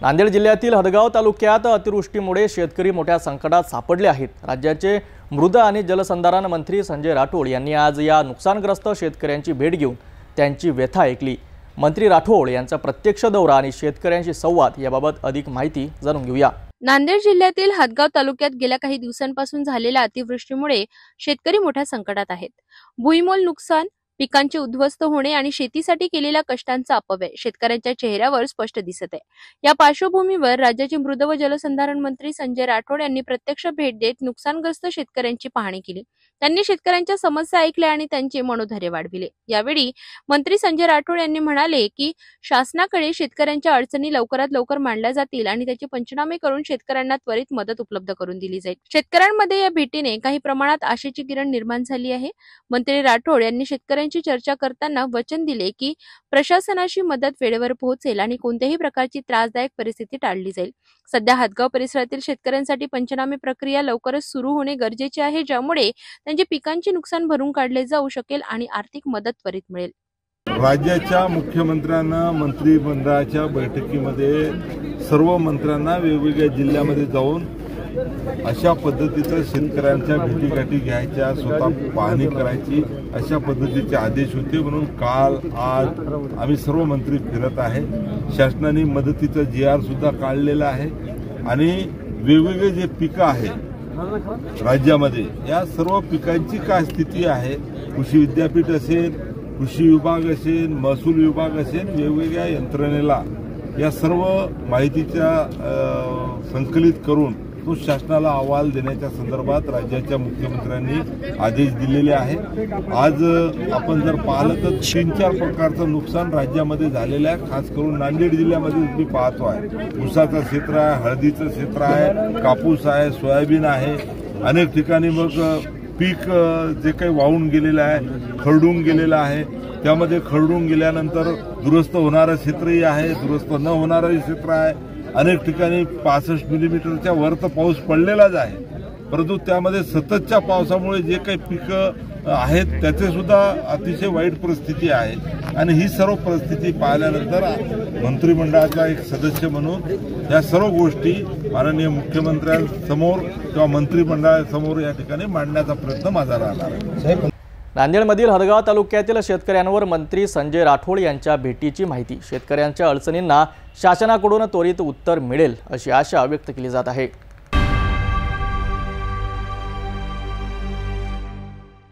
नांदेड जिल्ह्यातील हदगाव तालुक्यात अतिवृष्टीमुळे शेतकरी मोठ्या संकटात सापडले आहेत। राज्याचे मृद आणि जलसंधारण मंत्री संजय राठोड यांनी आज या नुकसानग्रस्त शेतकऱ्यांची भेट घेऊन त्यांची व्यथा ऐकली। मंत्री राठोड यांचा प्रत्यक्ष दौरा आणि शेतकऱ्यांशी संवाद याबाबत अधिक माहिती जाणून घेऊया। नांदेड जिल्ह्यातील हदगाव तालुक्यात गेल्या काही दिवसांपासून झालेल्या अतिवृष्टीमुळे शेतकरी मोठ्या संकटात आहेत। भुईमोल नुकसान, पिकांचे उद्ध्वस्त होणे आणि शेतीसाठी केलेल्या कष्टांचा अपव्यय शेतकऱ्यांच्या चेहऱ्यावर स्पष्ट दिसत आहे। या पार्श्वभूमीवर राज्याचे मृद व जलसंधारण मंत्री संजय राठोड यांनी प्रत्यक्ष भेट देत नुकसानग्रस्त शेतकऱ्यांची पाहणी केली। त्यांनी शेतकऱ्यांच्या समस्या ऐकल्या आणि त्यांचे मनोधैर्य वाढविले। यावेळी मंत्री संजय राठोड यांनी म्हणाले की शासनाकडे शेतकऱ्यांच्या अडचणी लवकरात लवकर मांडल्या जातील आणि त्याचे पंचनामे करून शेतकऱ्यांना त्वरित मदत उपलब्ध करून दिली जाईल। शेतकऱ्यांमध्ये या भेटीने काही प्रमाणात आशेची किरण निर्माण झाली आहे। मंत्री राठोड यांनी शेतकऱ्यांची चर्चा करताना वचन दिले की प्रशासनाची मदत वेळेवर पोहोचेल आणि कोणत्याही प्रकारची त्रासदायक परिस्थिती टाळली जाईल। सध्या हदगाव परिसरातील शेतकऱ्यांसाठी पंचनामे प्रक्रिया लवकरच सुरू होणे गरजेचे आहे, ज्यामुळे त्यांचे पिकांचे नुकसान भरून काढले जाऊ शकेल आणि आर्थिक मदत त्वरित मिळेल। राज्याच्या मुख्यमंत्र्यांना मंत्रिमंडळाच्या बैठकीमध्ये सर्व मंत्र्यांना वेगवेगळ्या जिल्ह्यामध्ये जाऊन अशा पद्धतीचं शेतकऱ्यांच्या भेटीगाठी घ्यायच्या, स्वतः पाहणी करायची, अशा पद्धतीचे आदेश होते। म्हणून काल आज आम्ही सर्व मंत्री फिरत आहे। शासनाने मदतीचा GR सुद्धा काढलेला आहे आणि वेगवेगळे जे पिकं आहेत राज्यामध्ये या सर्व पिकांची काय स्थिती आहे, कृषी विद्यापीठ असेल, कृषी विभाग असेल, महसूल विभाग असेल, वेगवेगळ्या यंत्रणेला या सर्व माहितीच्या संकलित करून तो शासनाला अहवाल देण्याच्या संदर्भात राज्याच्या मुख्यमंत्र्यांनी आदेश दिलेले आहे। आज आपण जर पाहिलं तर 3-4 प्रकारचं नुकसान राज्यामध्ये झालेलं आहे। खास करून नांदेड जिल्ह्यामध्ये मी पाहतो आहे, ऊसाचं क्षेत्र आहे, हळदीचं क्षेत्र आहे, कापूस आहे, सोयाबीन आहे। अनेक ठिकाणी मग पीक जे काही वाहून गेलेलं आहे, खरडून गेलेलं आहे, त्यामध्ये खरडून गेल्यानंतर दुरुस्त होणारं क्षेत्रही आहे, दुरुस्त न होणारंही क्षेत्र आहे। अनेक ठिकाणी 65 मिलीमीटरच्या वर तर पाऊस पडलेलाच आहे, परंतु त्यामध्ये सततच्या पावसामुळे जे काही पिकं आहेत त्याचे सुद्धा अतिशय वाईट परिस्थिती आहे। आणि ही सर्व परिस्थिती पाहिल्यानंतर मंत्रिमंडळाचा एक सदस्य म्हणून या सर्व गोष्टी माननीय मुख्यमंत्र्यांसमोर किंवा मंत्रिमंडळासमोर या ठिकाणी मांडण्याचा प्रयत्न माझा राहणार आहे। नांदेडमधील हदगाव तालुक्यातील शेतकऱ्यांवर मंत्री संजय राठोड यांच्या भेटीची माहिती। शेतकऱ्यांच्या अडचणींना शासनाकडून त्वरित उत्तर मिळेल अशी आशा व्यक्त केली जात आहे।